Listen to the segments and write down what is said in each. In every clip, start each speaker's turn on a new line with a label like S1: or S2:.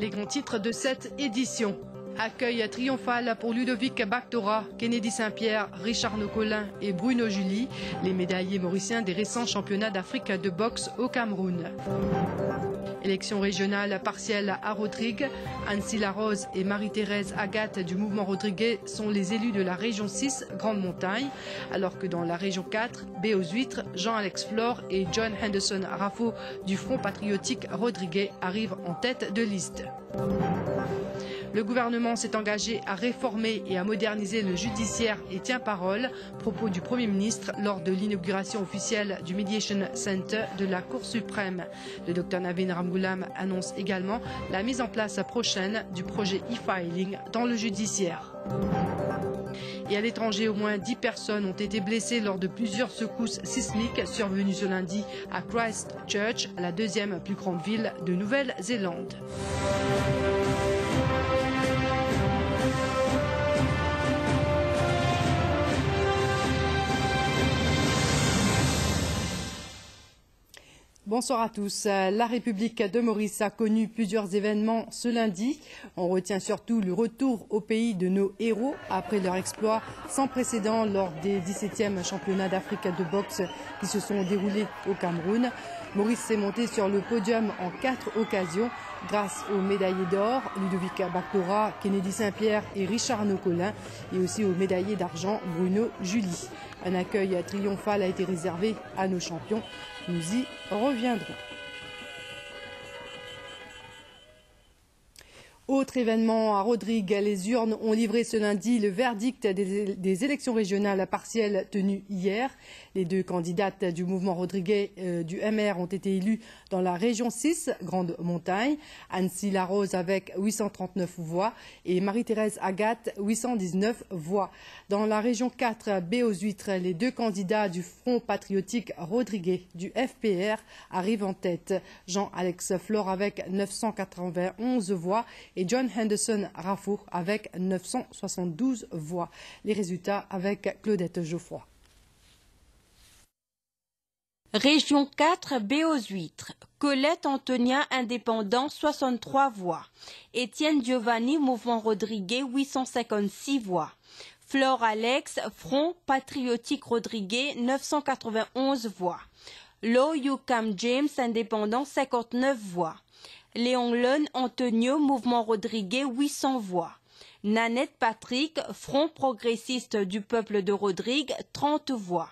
S1: Les grands titres de cette édition. Accueil triomphal pour Ludovic Bactora, Kennedy Saint-Pierre, Richard Nocolin et Bruno Julie, les médaillés mauriciens des récents championnats d'Afrique de boxe au Cameroun. Élection régionale partielle à Rodrigue. Annecy Larose et Marie-Thérèse Agathe du mouvement Rodriguais sont les élus de la région 6, Grande Montagne, alors que dans la région 4, B aux Huîtres, Jean-Alex Flore et John Henderson Raffo du Front patriotique Rodriguais arrivent en tête de liste. Le gouvernement s'est engagé à réformer et à moderniser le judiciaire et tient parole. Propos du Premier ministre lors de l'inauguration officielle du Mediation Center de la Cour suprême. Le Dr Navin Ramgoolam annonce également la mise en place prochaine du projet e-filing dans le judiciaire. Et à l'étranger, au moins 10 personnes ont été blessées lors de plusieurs secousses sismiques survenues ce lundi à Christchurch, la deuxième plus grande ville de Nouvelle-Zélande. Bonsoir à tous. La République de Maurice a connu plusieurs événements ce lundi. On retient surtout le retour au pays de nos héros après leur exploit sans précédent lors des 17e championnats d'Afrique de boxe qui se sont déroulés au Cameroun. Maurice s'est monté sur le podium en 4 occasions grâce aux médaillés d'or Ludovic Bactora, Kennedy Saint-Pierre et Richard Nocolin et aussi aux médaillés d'argent Bruno Julie. Un accueil triomphal a été réservé à nos champions. Nous y reviendrons. Autre événement à Rodrigue, les urnes ont livré ce lundi le verdict des élections régionales partielles tenues hier. Les deux candidates du mouvement rodriguais du MR ont été élues dans la région 6, Grande Montagne. Annecy Larose avec 839 voix et Marie-Thérèse Agathe 819 voix. Dans la région 4, B aux Huîtres, les deux candidats du Front patriotique rodriguais du FPR arrivent en tête. Jean-Alex Flore avec 991 voix et John Henderson Raffo avec 972 voix. Les résultats avec Claudette Geoffroy.
S2: Région 4, B aux Huîtres. Colette Antonia, indépendant, 63 voix. Étienne Giovanni, mouvement rodriguais, 856 voix. Flore Alex, Front patriotique rodriguais, 991 voix. Lo Yukam James, indépendant, 59 voix. Léon Lun Antonio, mouvement rodriguais, 800 voix. Nanette Patrick, Front progressiste du peuple de Rodrigue, 30 voix.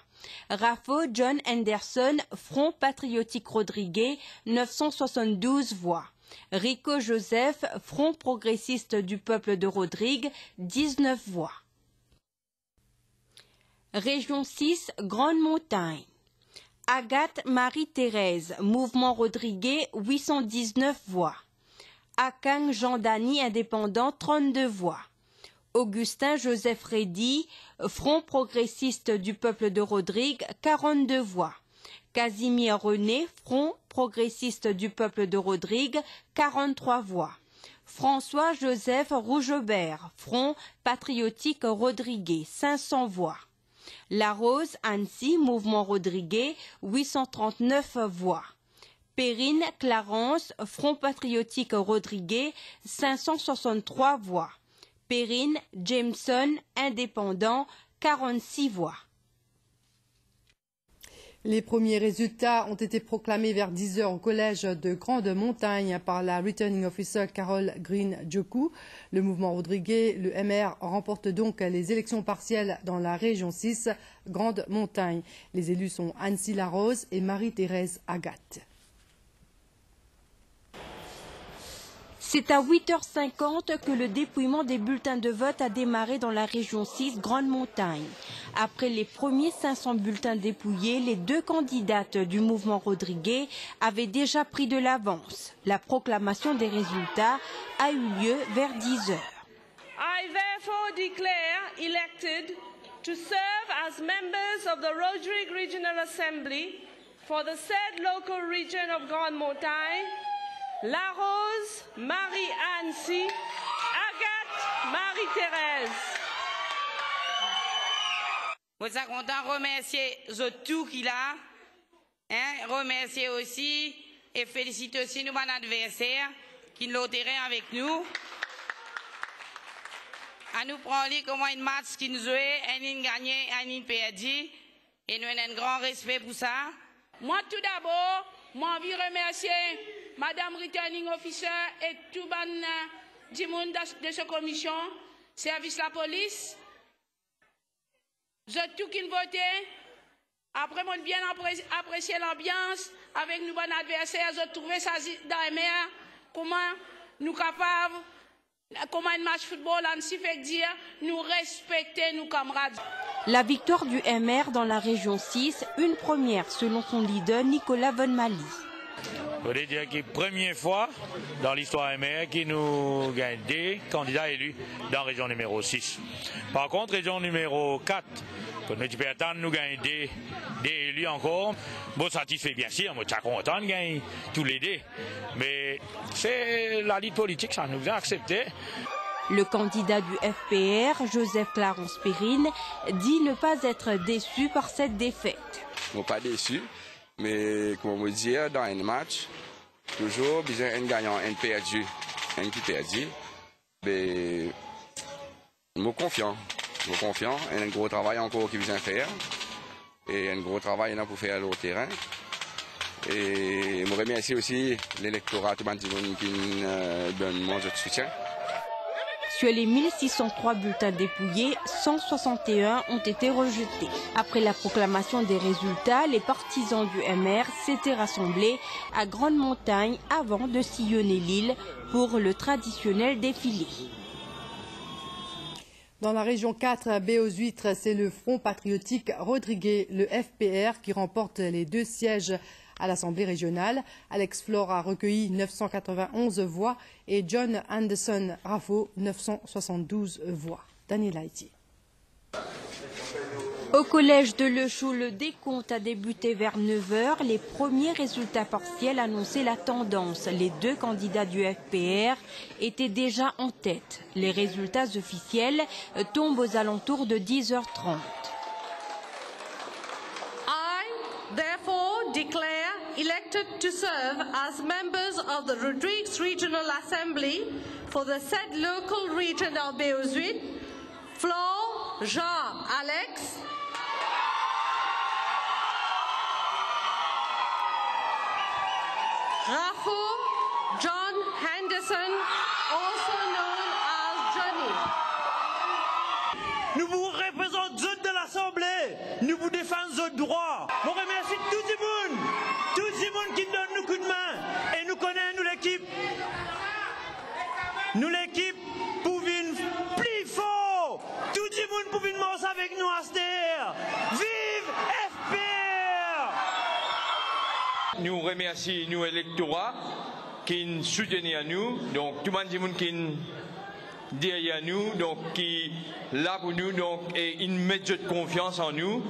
S2: Raffo John Henderson, Front patriotique rodriguais, 972 voix. Rico Joseph, Front progressiste du peuple de Rodrigue, 19 voix. Région 6, Grande Montagne. Agathe Marie-Thérèse, mouvement rodriguais, 819 voix. Akang Jean-Dany, indépendant, 32 voix. Augustin Joseph Reddy, Front progressiste du peuple de Rodrigue, 42 voix. Casimir René, Front progressiste du peuple de Rodrigue, 43 voix. François Joseph Rougebert, Front patriotique rodriguais, 500 voix. Larose Annecy, mouvement rodriguais, 839 voix. Perrine Clarence, Front patriotique rodriguais, 563 voix. Perrine Jameson, indépendant, 46 voix.
S1: Les premiers résultats ont été proclamés vers 10 h au collège de Grande Montagne par la Returning Officer Carole Green-Djokou. Le mouvement rodriguais, le MR, remporte donc les élections partielles dans la région 6, Grande Montagne. Les élus sont Annecy Larose et Marie-Thérèse Agathe.
S2: C'est à 8h50 que le dépouillement des bulletins de vote a démarré dans la région 6, Grande Montagne. Après les premiers 500 bulletins dépouillés, les deux candidates du mouvement rodriguais avaient déjà pris de l'avance. La proclamation des résultats a eu lieu vers 10 h.
S3: I therefore declare elected to serve as members of the Rodrigue Regional Assembly for the said local region of Grande Montagne, Larose, Marie-Annecy, Agathe, Marie-Thérèse.
S4: Nous sommes contents de remercier tout qui l'a, remercier aussi et féliciter aussi nos adversaires qui est au terrain avec nous. À nous prendre comment une match qui nous jouait, un gagné, un perdu. Et nous avons un grand respect pour ça.
S3: Moi, tout d'abord, moi, je veux remercier Madame Returning Officer et tout le monde de cette commission, service la police. Je tout qui voté. Après, moi, bien apprécié l'ambiance avec nos bons adversaires. Je trouvais ça dans les mers. Comment nous capables, comment un match football, ainsi fait dire, nous respecter nos camarades.
S2: La victoire du MR dans la région 6, une première selon son leader Nicolas Vonmali.
S5: Je voulais dire que c'est la première fois dans l'histoire MR qui nous gagne des candidats élus dans la région numéro 6. Par contre, région numéro 4, quand nous attendre, nous gagnons des élus encore. Bon, satisfait bien sûr, moi je suis content de gagner tous les deux. Mais c'est la lutte politique, ça nous a accepté.
S2: Le candidat du FPR, Joseph Clarence Perrine, dit ne pas être déçu par cette défaite.
S6: Je ne suis pas déçu, mais comme on dit, dans un match, toujours besoin un gagnant, un perdu, un qui perdu. Mais je suis confiant. Il y a un gros travail encore qui vient faire. Et un gros travail pour faire au terrain. Et je remercie aussi l'électorat tout le monde qui nous donne mon soutien.
S2: Sur les 1603 bulletins dépouillés, 161 ont été rejetés. Après la proclamation des résultats, les partisans du MR s'étaient rassemblés à Grande Montagne avant de sillonner l'île pour le traditionnel défilé.
S1: Dans la région 4, baie aux Huîtres, c'est le Front patriotique Rodriguez, le FPR, qui remporte les 2 sièges à l'Assemblée régionale. Alex Flore a recueilli 991 voix et John Anderson Raffo 972 voix. Daniel Haïti.
S2: Au collège de Le Chou, le décompte a débuté vers 9 h. Les premiers résultats partiels annonçaient la tendance. Les 2 candidats du FPR étaient déjà en tête. Les résultats officiels tombent aux alentours de 10 h 30.
S7: I, therefore, declare elected to serve as members of the Rodrigues Regional Assembly for the said local region of baie aux Huîtres, Flore, Jean, Alex, Raffo, John Henderson, also known as Johnny.
S8: Nous vous représentons de l'Assemblée, nous vous défendons nos droits. Je remercie tout le monde qui donne nous coup de main et nous connaît nous l'équipe. Nous l'équipe pour venir plus fort. Tout le monde pour venir marcher avec nous à cette terre. Vive FPR!
S9: Nous remercions nous électorats qui nous soutiennent à nous, donc tout le monde qui derrière nous, donc qui là pour nous, donc et une mettent de confiance en nous.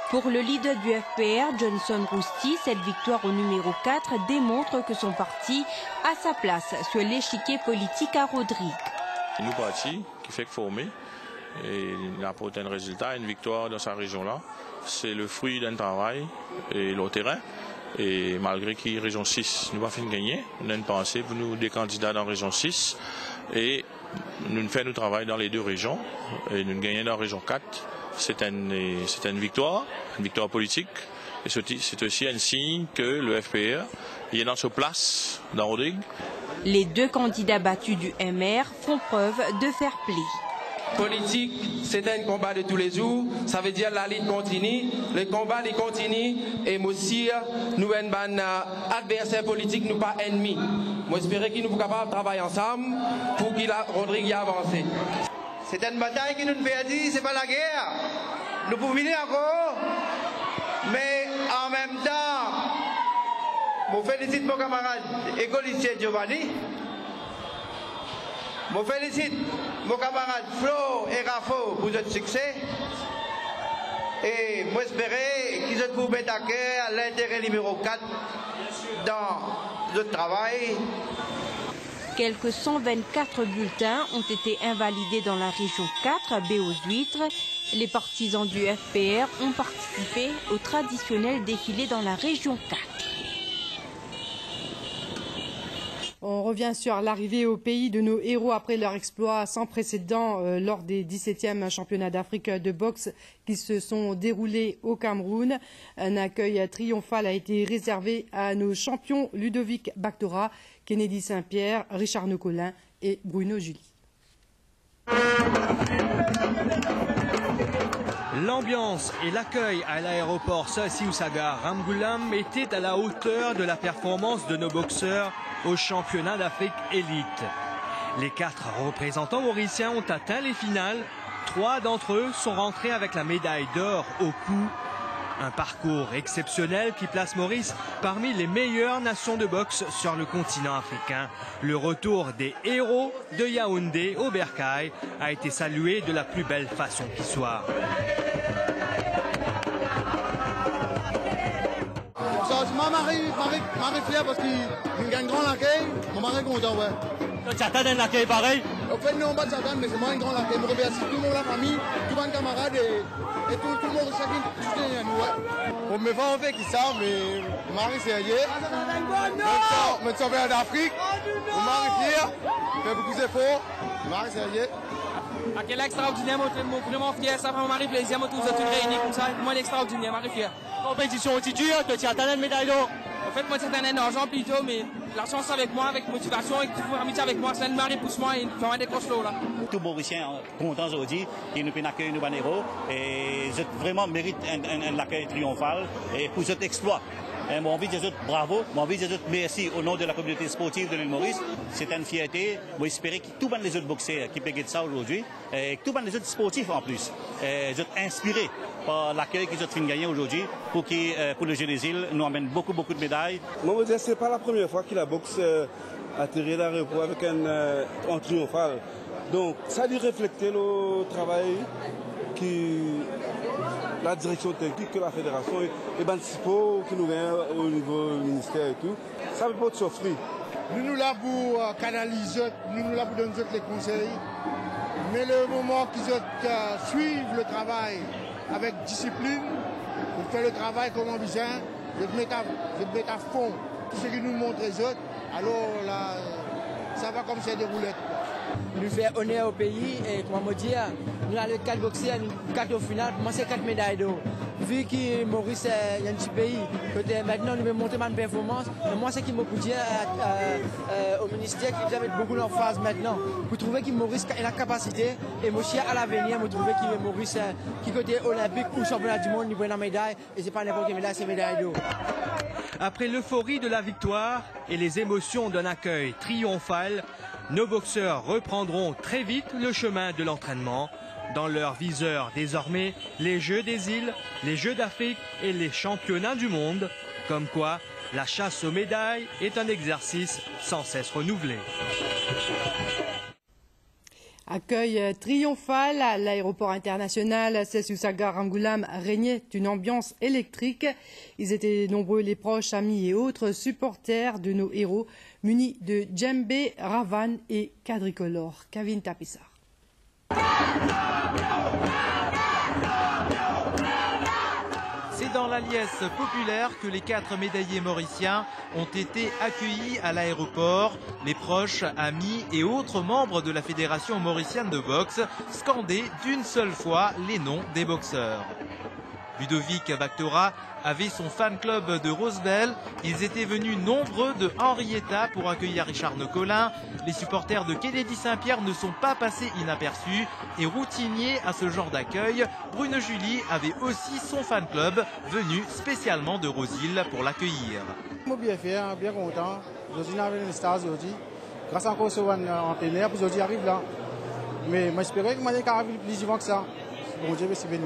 S2: Pour le leader du FPR, Johnson Rousty, cette victoire au numéro 4 démontre que son parti a sa place sur l'échiquier politique à Rodrigue.
S10: Nous parti qui fait former et il apporte un résultat, une victoire dans sa région-là. C'est le fruit d'un travail et le terrain. Et malgré que région 6 nous va faire gagner, nous avons une pensée pour nous des candidats dans la région 6 et nous faisons notre travail dans les 2 régions et nous gagnons dans la région 4. C'est une victoire politique et c'est aussi un signe que le FPR est dans sa place dans Rodrigue.
S2: Les 2 candidats battus du MR font preuve de fair play.
S11: Politique, c'est un combat de tous les jours. Ça veut dire la lutte continue, le combat il continue. Et moi aussi, nous sommes adversaires politiques, nous pas ennemis. Moi j'espère que nous sommes capables de travailler ensemble pour qu'il Rodrigue y avance.
S12: C'est une bataille qui nous perdue, c'est pas la guerre. Nous pouvons venir encore, mais en même temps, je félicite mon camarade écologiste Giovanni. Je félicite mon camarade Flo et Raffo pour votre succès. Et moi j'espère qu'ils ont trouvé à cœur l'intérêt numéro 4 dans notre travail.
S2: Quelques 124 bulletins ont été invalidés dans la région 4, baie aux Huîtres. Les partisans du FPR ont participé au traditionnel défilé dans la région 4.
S1: On On revient sur l'arrivée au pays de nos héros après leur exploit sans précédent lors des 17e championnats d'Afrique de boxe qui se sont déroulés au Cameroun. Un accueil triomphal a été réservé à nos champions Ludovic Bactora, Kennedy Saint-Pierre, Richard Nocolin et Bruno Julie.
S13: L'ambiance et l'accueil à l'aéroport Sassy-Ousaga Ramgoolam étaient à la hauteur de la performance de nos boxeurs au championnat d'Afrique élite. Les 4 représentants mauriciens ont atteint les finales. 3 d'entre eux sont rentrés avec la médaille d'or au cou. Un parcours exceptionnel qui place Maurice parmi les meilleures nations de boxe sur le continent africain. Le retour des héros de Yaoundé au Bercail a été salué de la plus belle façon qui soit.
S14: Ma mari fier parce qu'il gagne grand l'accueil. Mon mari est content, ouais.
S8: Tu attends un accueil pareil?
S14: En fait, non, pas de s'attendre, mais c'est moi un grand accueil. Je remercie tout le monde, la famille, tous mes camarades et tout le monde, chacun, tout à nous, ouais. Pour mes femmes, en fait, qui savent, mais mon mari, c'est hier. Je suis en d'Afrique. Mon mari fier, fait beaucoup d'efforts. Mon mari, c'est hier.
S11: Quel extraordinaire, vraiment fier, ça fait mon mari plaisir, moi tous tous réunis comme ça, moi extraordinaire, mari fier.
S8: Compétition aussi dure, tu attends une médaille d'or.
S11: En fait, moi j'attends un argent plutôt, mais la chance avec moi, avec motivation, avec toujours amitié avec moi, c'est un mari pousse moi et fait un décroche là.
S15: Tout Mauricien content aujourd'hui, il nous peut accueillir nos héros et je vraiment mérite un accueil triomphal et pour cet exploit. J'ai envie de dire bravo, j'ai envie de dire merci au nom de la communauté sportive de l'île Maurice. C'est une fierté. Moi, j'espère que tous les autres boxeurs qui peuvent ça aujourd'hui, et tous les autres sportifs en plus, sont inspirés par l'accueil qu'ils ont fait gagner aujourd'hui pour le jeu des îles nous amène beaucoup de médailles.
S16: Moi, je veux dire, ce n'est pas la première fois que la boxe atterrit à l'aéroport avec un triomphal. Donc, ça a dû refléter le travail qui la direction technique que la fédération et les support qui nous vient au niveau du ministère et tout. Ça ne peut pas s'offrir.
S14: Nous sommes là pour canaliser, nous sommes là pour donner les conseils. Mais le moment qu'ils suivent le travail avec discipline, pour faire le travail comme on vient, je te mets à fond. Tout ce qu'ils nous montrent les autres, alors là, ça va comme c'est des roulettes.
S17: Nous faisons honneur au pays et comment me dire, nous avons 4 boxeurs, 4 au final, moi c'est 4 médailles d'or. Vu que Maurice est un petit pays, maintenant nous devons monter ma performance, moi c'est qui me peut dire au ministère qui doit mettre beaucoup d'emphase maintenant pour trouver que Maurice a la capacité et moi à l'avenir, je trouve que Maurice qui côté olympique ou championnat du monde, il prend la médaille et c'est pas n'importe quelle médaille, c'est médaille d'or.
S13: Après l'euphorie de la victoire et les émotions d'un accueil triomphal, nos boxeurs reprendront très vite le chemin de l'entraînement. Dans leur viseur désormais, les Jeux des îles, les Jeux d'Afrique et les championnats du monde. Comme quoi, la chasse aux médailles est un exercice sans cesse renouvelé.
S1: Accueil triomphal à l'aéroport international Sassy-Ousaga Ramgoolam régnait une ambiance électrique. Ils étaient nombreux les proches, amis et autres supporters de nos héros munis de djembé, ravan et quadricolore. Kevin Tapissar.
S18: C'est dans la liesse populaire que les 4 médaillés mauriciens ont été accueillis à l'aéroport. Les proches, amis et autres membres de la Fédération mauricienne de boxe scandaient d'une seule fois les noms des boxeurs. Ludovic Bactora avait son fan club de Rosebel. Ils étaient venus nombreux de Henrietta pour accueillir Richard Nocolin. Les supporters de Kennedy Saint-Pierre ne sont pas passés inaperçus et routiniers à ce genre d'accueil. Bruno Julie avait aussi son fan club venu spécialement de Rosil pour l'accueillir.
S14: Je suis bien fier, bien content. Je suis avec les stars aujourd'hui. Grâce encore à entraîneur, aujourd'hui arrive là. Mais j'espérais que je arrive plus vivant que ça. Bon Dieu, merci béni.